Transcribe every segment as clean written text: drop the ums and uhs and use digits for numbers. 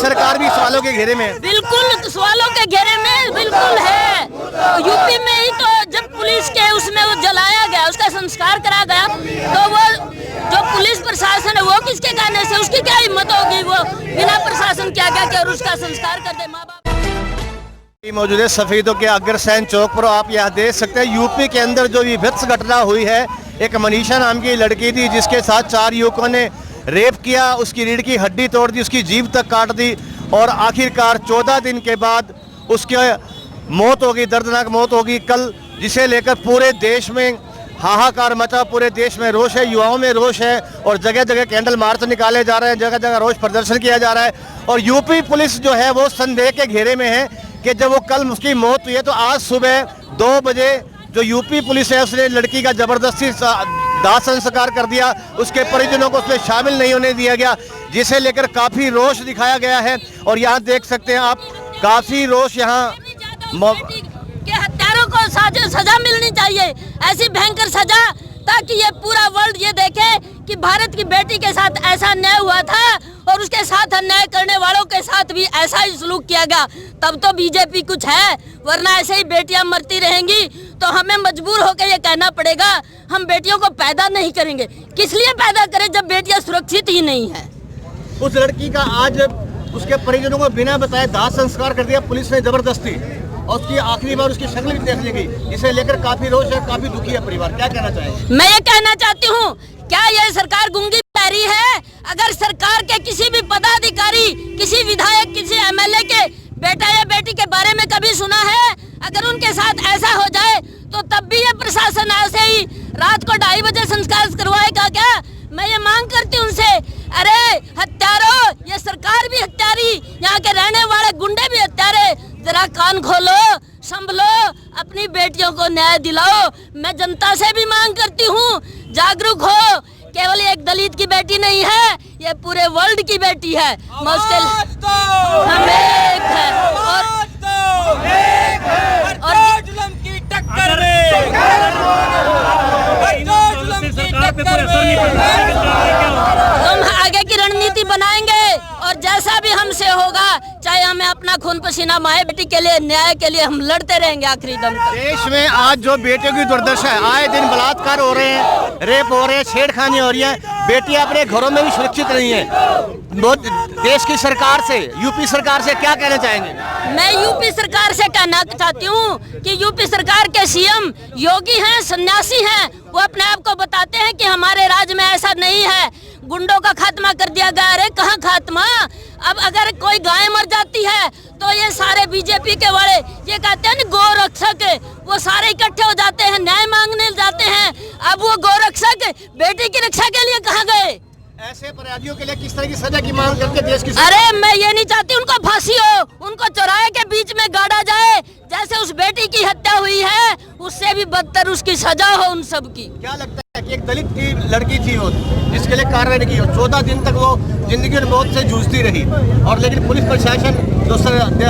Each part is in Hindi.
सरकार भी सवालों के घेरे में है। बिल्कुल सवालों के घेरे में बिल्कुल है। यूपी में ही तो जब पुलिस के उसमें वो जलाया गया, उसका संस्कार करा गया, तो वो जो पुलिस प्रशासन है वो किसके कहने से, उसकी क्या हिम्मत होगी वो बिना प्रशासन क्या क्या कर उसका संस्कार कर दे। माँ बाप मौजूद है सफेदों के अग्रसेन चौक पर। आप यहाँ देख सकते हैं यूपी के अंदर जो विभत्स घटना हुई है। एक मनीषा नाम की लड़की थी जिसके साथ 4 युवकों ने रेप किया, उसकी रीढ़ की हड्डी तोड़ दी, उसकी जीभ तक काट दी और आखिरकार 14 दिन के बाद उसकी मौत होगी, दर्दनाक मौत होगी कल, जिसे लेकर पूरे देश में हाहाकार मचा, पूरे देश में रोष है, युवाओं में रोष है और जगह जगह कैंडल मार्च निकाले जा रहे हैं, जगह जगह रोष प्रदर्शन किया जा रहा है। और यूपी पुलिस जो है वो संदेह के घेरे में है कि जब वो कल उसकी मौत हुई है तो आज सुबह 2 बजे जो यूपी पुलिस है उसने लड़की का जबरदस्ती दाह संस्कार कर दिया, उसके परिजनों को उसमें शामिल नहीं होने दिया गया, जिसे लेकर काफ़ी रोष दिखाया गया है। और यहाँ देख सकते हैं आप काफ़ी रोष यहाँ के हत्यारों को सजा मिलनी चाहिए, ऐसी भयंकर सजा, ताकि ये पूरा वर्ल्ड ये देखे कि भारत की बेटी के साथ ऐसा अन्याय हुआ था और उसके साथ अन्याय करने वालों के साथ भी ऐसा ही सलूक किया गया। तब तो बीजेपी कुछ है, वरना ऐसे ही बेटियां मरती रहेंगी तो हमें मजबूर होकर ये कहना पड़ेगा हम बेटियों को पैदा नहीं करेंगे। किस लिए पैदा करें जब बेटियां सुरक्षित ही नहीं है। उस लड़की का आज उसके परिजनों को बिना बताए दाह संस्कार कर दिया पुलिस ने जबरदस्ती, और उसकी आखिरी बार उसकी शक्ल भी देख ली गई, इसे लेकर काफी रोष है, काफी दुखी है परिवार। क्या कहना चाहेंगे? मैं ये कहना चाहती हूँ, क्या ये सरकार गूंगी पैरी है? अगर सरकार के किसी भी पदाधिकारी, किसी विधायक, किसी एमएलए के बेटा या बेटी के बारे में कभी सुना है? अगर उनके साथ ऐसा हो जाए तो तब भी ये प्रशासन ऐसे ही रात को 2:30 बजे संस्कार करवाएगा क्या? मैं ये मांग करती हूँ उनसे, अरे हत्यारों, ये सरकार भी हत्यारी, यहाँ के रहने वाले गुंडे भी हत्यारे, जरा कान खोलो, संभलो, अपनी बेटियों को न्याय दिलाओ। मैं जनता से भी मांग करती हूँ, जागरूक हो, केवल एक दलित की बेटी नहीं है, ये पूरे वर्ल्ड की बेटी है। मुश्किल हम एक है और जुल्म की टक्कर हम आगे की रणनीति बनाएंगे और जैसा भी हमसे होगा, चाहे हमें अपना खून पसीना माए बेटी के लिए, न्याय के लिए हम लड़ते रहेंगे आखिरी दम तक। देश में आज जो बेटियों की दुर्दशा है, आए दिन बलात्कार हो रहे हैं, रेप हो रहे हैं, छेड़खानी हो रही है, बेटियां अपने घरों में भी सुरक्षित नहीं है। देश की सरकार से, यूपी सरकार से क्या कहना चाहेंगे? मैं यूपी सरकार से कहना चाहती हूँ कि यूपी सरकार के सीएम योगी हैं, सन्यासी हैं, वो अपने आप को बताते हैं कि हमारे राज्य में ऐसा नहीं है, गुंडों का खात्मा कर दिया गया। अरे कहाँ खात्मा? अब अगर कोई गाय मर जाती है तो ये सारे बीजेपी के वाले ये कहते हैं गौ रक्षक, वो सारे इकट्ठे हो जाते हैं, न्याय मांगने जाते हैं। अब वो गौ रक्षक बेटी की रक्षा के लिए कहाँ गए? ऐसे अपराधियों के लिए किस तरह की सजा की मांग करके देश की? अरे मैं ये नहीं चाहती उनको फांसी हो, उनको चौराहे के बीच में गाड़ा जाए, जैसे उस बेटी की हत्या हुई है उससे भी बदतर उसकी सजा हो उन सब की। क्या लगता है कि एक दलित की लड़की थी वो, जिसके लिए कार्रवाई नहीं की, 14 दिन तक वो जिंदगी और मौत से जूझती रही, और लेकिन पुलिस प्रशासन जो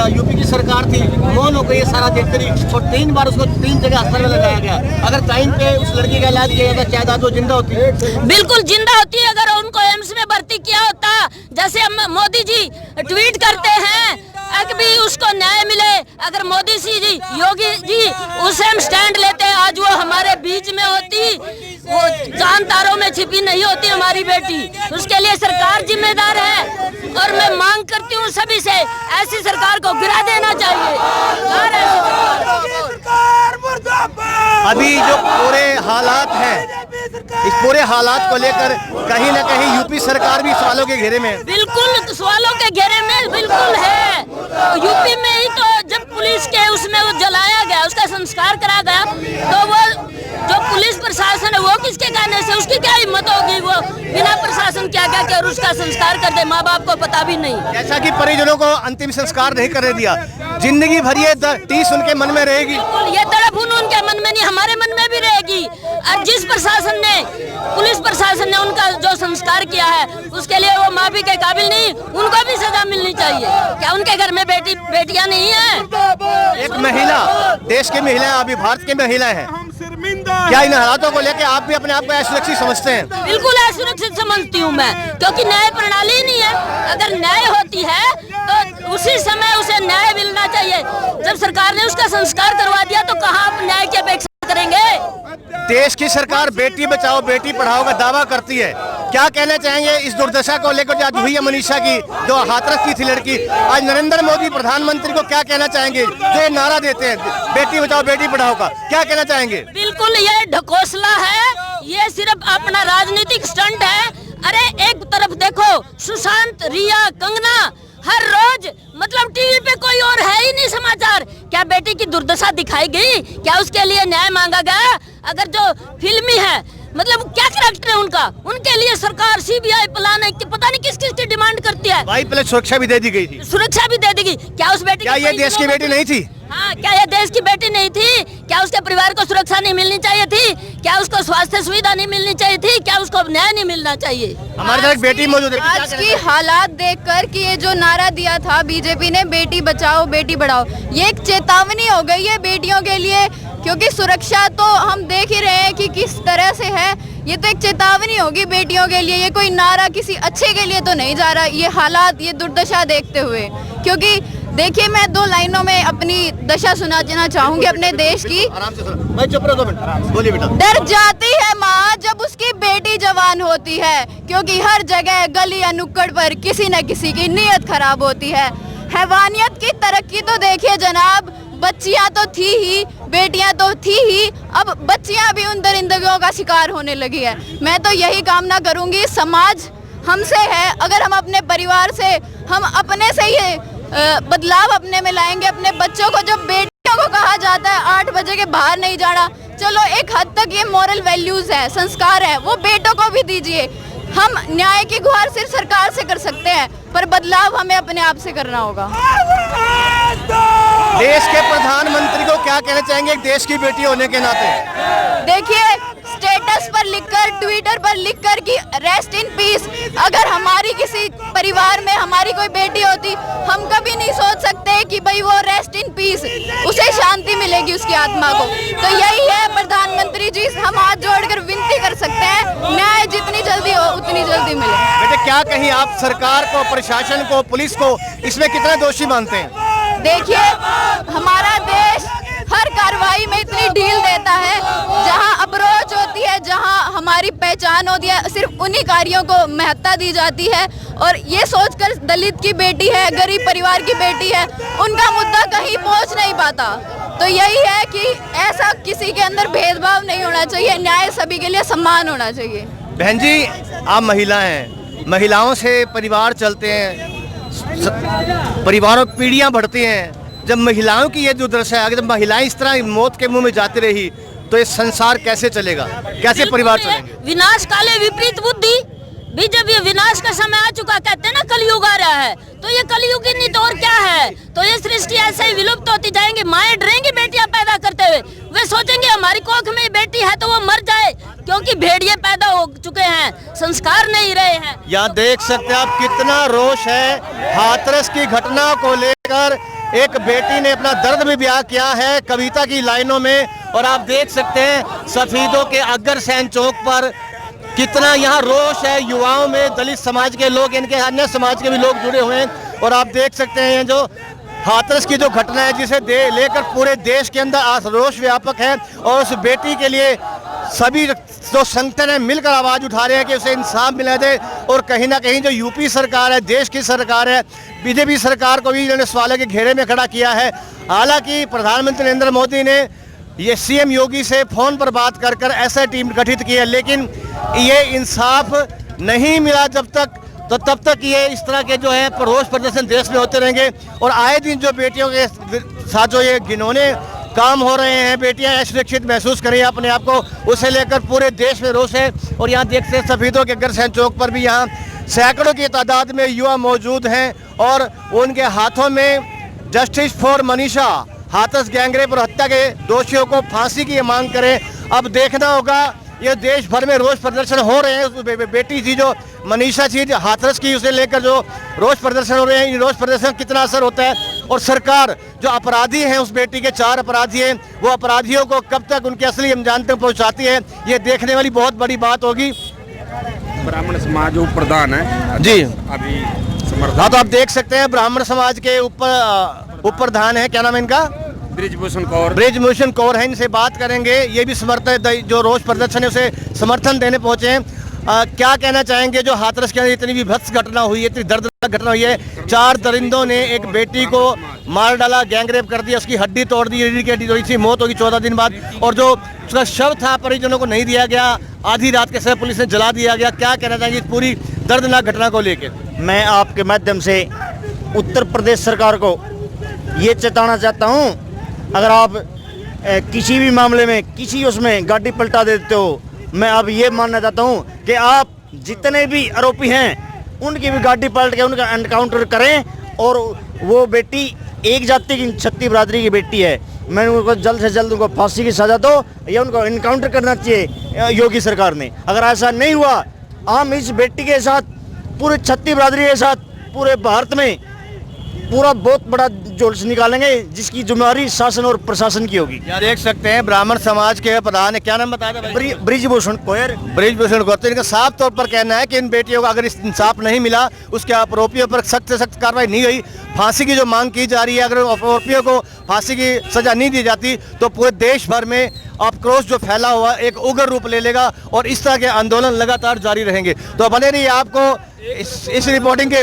यूपी की सरकार थी मौन हो गई, सारा देखते रही, और 3 बार उसको 3 जगह अस्पताल में लगाया गया। अगर टाइम पे उस लड़की का इलाज किया जाता शायद आज वो जिंदा होती। बिल्कुल जिंदा होती है अगर उनको एम्स में भर्ती किया होता, जैसे हम मोदी जी ट्वीट करते हैं भी उसको न्याय मिले। अगर मोदी जी, योगी जी उस टाइम स्टैंड लेते, आज वो हमारे बीच में होती, वो चांद तारों में छिपी नहीं होती हमारी बेटी। उसके लिए सरकार जिम्मेदार है और मैं मांग करती हूँ सभी से, ऐसी सरकार को गिरा देना चाहिए। अभी जो पूरे हालात हैं, इस पूरे हालात को लेकर कहीं न कहीं यूपी सरकार भी सवालों के घेरे में है। बिल्कुल सवालों के घेरे में बिल्कुल है। यूपी में ही तो जब पुलिस के उसमें वो जलाया गया, उसका संस्कार करा गया, तो वो जो पुलिस प्रशासन है वो किसके कहने से, उसकी क्या हिम्मत होगी वो बिना प्रशासन क्या क्या कर उसका संस्कार कर दे। माँ बाप को पता भी नहीं, जैसा कि परिजनों को अंतिम संस्कार नहीं करने दिया, जिंदगी भर ये टीस उनके मन में रहेगी। ये तड़प उनके मन में नहीं, हमारे मन में भी रहेगी। और जिस प्रशासन ने, पुलिस प्रशासन ने उनका जो संस्कार किया है उसके लिए वो माफी के काबिल नहीं, उनको भी सजा मिलनी चाहिए। क्या उनके घर में बेटियां नहीं है? एक महिला, देश की महिला, अभी भारत की महिला है, क्या इन हालातों को लेकर आप भी अपने आप को असुरक्षित समझते हैं? बिल्कुल असुरक्षित समझती हूँ मैं, क्योंकि न्याय प्रणाली नहीं है। अगर न्याय होती है तो उसी समय उसे न्याय मिलना चाहिए। जब सरकार ने उसका संस्कार करवा दिया तो कहाँ आप न्याय की अपेक्षा करेंगे? देश की सरकार बेटी बचाओ बेटी पढ़ाओ का दावा करती है, क्या कहना चाहेंगे इस दुर्दशा को लेकर जो आज हुई है मनीषा की, जो हाथरस की थी लड़की? आज नरेंद्र मोदी प्रधानमंत्री को क्या कहना चाहेंगे जो ये नारा देते हैं बेटी बचाओ बेटी पढ़ाओ का, क्या कहना चाहेंगे? बिल्कुल ये ढकोसला है, ये सिर्फ अपना राजनीतिक स्टंट है। अरे एक तरफ देखो सुशांत, रिया, कंगना, हर रोज मतलब टीवी पे कोई और है ही नहीं समाचार। क्या बेटी की दुर्दशा दिखाई गई? क्या उसके लिए न्याय मांगा गया? अगर जो फिल्मी है मतलब क्या कैरेक्टर है उनका, उनके लिए सरकार सीबीआई प्लान है कि पता नहीं किस किस की डिमांड करती है। भाई पहले सुरक्षा भी दे दी गई थी, सुरक्षा भी दे देगी। क्या उस बेटी क्या ये देश की बेटी नहीं थी? हाँ, क्या ये देश की बेटी नहीं थी? क्या उसके परिवार को सुरक्षा नहीं मिलनी चाहिए थी? क्या उसको स्वास्थ्य सुविधा नहीं मिलनी चाहिए थी? क्या उसको न्याय नहीं मिलना चाहिए? हमारे साथ एक बेटी मौजूद है। आज की हालात देखकर कि ये जो नारा दिया था बीजेपी ने, बेटी बचाओ बेटी बढ़ाओ, ये एक चेतावनी हो गई है बेटियों के लिए, क्योंकि सुरक्षा तो हम देख ही रहे हैं कि किस तरह से है। ये तो एक चेतावनी होगी बेटियों के लिए, ये कोई नारा किसी अच्छे के लिए तो नहीं जा रहा। ये हालात, ये दुर्दशा देखते हुए, क्योंकि देखिए मैं 2 लाइनों में अपनी दशा सुनाना चाहूंगी अपने देश की। आराम से सुनो, भाई चुप रहो 2 मिनट, बोलिए बेटा। डर जाती है माँ जब उसकी बेटी जवान होती है, क्योंकि हर जगह गली या नुक्कड़ पर किसी न किसी की नीयत खराब होती है। हैवानियत की तरक्की तो देखिए जनाब, बच्चियां तो थी ही, बेटियां तो थी ही, अब बच्चियां भी उन दरिंदगियों का शिकार होने लगी है। मैं तो यही कामना करूंगी, समाज हमसे है, अगर हम अपने परिवार से, हम अपने से ही बदलाव अपने में लाएंगे। अपने बच्चों को, जब बेटियों को कहा जाता है 8 बजे के बाहर नहीं जाना, चलो एक हद तक ये मॉरल वैल्यूज है, संस्कार है, वो बेटों को भी दीजिए। हम न्याय की गुहार सिर्फ सरकार से कर सकते हैं, पर बदलाव हमें अपने आप से करना होगा। देश के प्रधानमंत्री को क्या कहना चाहेंगे एक देश की बेटी होने के नाते? देखिए स्टेटस पर लिखकर, ट्विटर पर लिखकर कि रेस्ट इन पीस, अगर हमारी किसी परिवार में हमारी कोई बेटी होती, हम कभी नहीं सोच सकते कि भाई वो रेस्ट इन पीस, उसे शांति मिलेगी उसकी आत्मा को। तो यही है प्रधानमंत्री जी, हम हाथ जोड़कर विनती कर सकते हैं, न्याय जितनी जल्दी हो उतनी जल्दी मिले। बेटे क्या कहीं आप सरकार को, प्रशासन को, पुलिस को इसमें कितने दोषी मानते हैं? देखिए हमारा देश हर कार्रवाई में इतनी ढील देता है, जहां अप्रोच होती है, जहां हमारी पहचान होती है, सिर्फ उन्हीं कार्यों को महत्ता दी जाती है। और ये सोचकर दलित की बेटी है, गरीब परिवार की बेटी है, उनका मुद्दा कहीं पहुंच नहीं पाता। तो यही है कि ऐसा किसी के अंदर भेदभाव नहीं होना चाहिए, न्याय सभी के लिए समान होना चाहिए। बहन जी आप महिला हैं, महिलाओं से परिवार चलते हैं, परिवारों पीढ़ियां बढ़ती हैं। जब महिलाओं की ये जो दशा है, जब महिलाएं इस तरह मौत के मुंह में जाती रही तो ये संसार कैसे चलेगा, कैसे परिवार चलेंगे? विनाश काले विपरीत बुद्धि, भी जब ये विनाश का समय आ चुका, कहते हैं ना कलयुग आ रहा है, तो ये कलयुग ही नहीं तो और क्या है। तो ये सृष्टि ऐसे ही विलुप्त होती जाएंगी। माएं डरेंगी बेटियां पैदा करते हुए, वे सोचेंगे हमारी कोख में बेटी है तो वो मर जाए, क्योंकि भेड़िए पैदा हो चुके हैं, संस्कार नहीं रहे हैं। यहाँ देख सकते हैं आप कितना रोष है हाथरस की घटना को लेकर। एक बेटी ने अपना दर्द भी बयां किया है कविता की लाइनों में, और आप देख सकते हैं सफीदों के अग्रसेन चौक पर कितना यहाँ रोष है युवाओं में। दलित समाज के लोग, इनके अन्य समाज के भी लोग जुड़े हुए हैं, और आप देख सकते हैं जो हाथरस की जो घटना है जिसे लेकर पूरे देश के अंदर रोष व्यापक है, और उस बेटी के लिए सभी जो संगठन है मिलकर आवाज उठा रहे हैं कि उसे इंसाफ मिला दे। और कहीं ना कहीं जो यूपी सरकार है, देश की सरकार है, बीजेपी सरकार को भी इन्होंने सवालों के घेरे में खड़ा किया है। हालांकि प्रधानमंत्री नरेंद्र मोदी ने ये सीएम योगी से फोन पर बात कर कर ऐसा टीम गठित की है, लेकिन ये इंसाफ नहीं मिला जब तक, तो तब तक ये इस तरह के जो है रोष प्रदर्शन देश में होते रहेंगे। और आए दिन जो बेटियों के साथ जो ये घिनौने काम हो रहे हैं, बेटियां असुरक्षित महसूस करें अपने आप को, उसे लेकर पूरे देश में रोष है। और यहाँ देखते हैं सफीदों के अग्रसेन चौक पर भी यहाँ सैकड़ों की तादाद में युवा मौजूद हैं, और उनके हाथों में justice for Manisha, Hathras gangrape और हत्या के दोषियों को फांसी की मांग करें। अब देखना होगा, ये देश भर में रोष प्रदर्शन हो रहे हैं। बेटी थी जो मनीषा थी हाथरस की, उसे लेकर जो रोष प्रदर्शन हो रहे हैं, इन रोष प्रदर्शन कितना असर होता है, और सरकार जो अपराधी हैं, उस बेटी के 4 अपराधी हैं, वो अपराधियों को कब तक उनके असली अंजाम तक पहुंचाती है, ये देखने वाली बहुत बड़ी बात होगी। ब्राह्मण समाज जो प्रधान है जी, अभी हाँ, तो आप देख सकते हैं ब्राह्मण समाज के ऊपर प्रधान है, क्या नाम है इनका? ब्रिजभूषण कौर। ब्रिजभूषण कौर है, इनसे बात करेंगे। ये भी समर्थन, जो रोष प्रदर्शन है उसे समर्थन देने पहुंचे हैं। क्या कहना चाहेंगे जो हाथरस के अंदर इतनी विभत्स घटना हुई है, इतनी दर्दनाक घटना हुई है? 4 दरिंदों ने एक बेटी को मार डाला, गैंगरेप कर दिया, उसकी हड्डी तोड़ दी, रीढ़ की हड्डी तोड़ी थी, मौत होगी 14 दिन बाद, और जो उसका शव था परिजनों को नहीं दिया गया, आधी रात के समय पुलिस ने जला दिया गया। क्या कहना चाहेंगे इस पूरी दर्दनाक घटना को लेकर? मैं आपके माध्यम से उत्तर प्रदेश सरकार को ये चेताना चाहता हूँ, अगर आप किसी भी मामले में किसी उसमें गाड़ी पलटा देते हो, मैं अब ये मानना चाहता हूँ कि आप जितने भी आरोपी हैं उनकी भी गाड़ी पलट के उनका एनकाउंटर करें। और वो बेटी एक जाति की छत्ती बरादरी की बेटी है, मैं उनको जल्द से जल्द उनको फांसी की सजा दो या उनको एनकाउंटर करना चाहिए योगी सरकार ने। अगर ऐसा नहीं हुआ, हम इस बेटी के साथ, पूरे छत्ती बरादरी के साथ, पूरे भारत में पूरा बहुत बड़ा जुलूस निकालेंगे, जिसकी जिम्मेदारी शासन और प्रशासन की होगी। यहाँ देख सकते हैं ब्राह्मण समाज के प्रधान है, क्या नाम बताया था? ब्रिजभूषण कौर। ब्रिजभूषण कौर। तो इनका साफ तौर पर कहना है कि इन बेटियों को अगर इंसाफ नहीं मिला, उसके आरोपियों पर सख्त से सख्त कार्रवाई नहीं हुई, फांसी की जो मांग की जा रही है, अगर आरोपियों को फांसी की सजा नहीं दी जाती तो पूरे देश भर में आक्रोश जो फैला हुआ एक उग्र रूप ले लेगा और इस तरह के आंदोलन लगातार जारी रहेंगे। तो बने रहिए आपको इस रिपोर्टिंग के,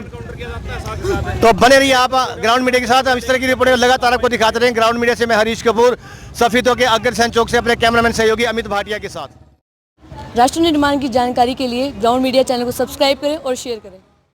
तो बने रहिए आप ग्राउंड मीडिया के साथ। हम इस तरह की रिपोर्टिंग लगातार आपको दिखाते रहेंगे। ग्राउंड मीडिया से मैं हरीश कपूर, सफीदों के अग्रसेन चौक से अपने कैमरामैन सहयोगी अमित भाटिया के साथ। राष्ट्र निर्माण की जानकारी के लिए ग्राउंड मीडिया चैनल को सब्सक्राइब करें और शेयर करें।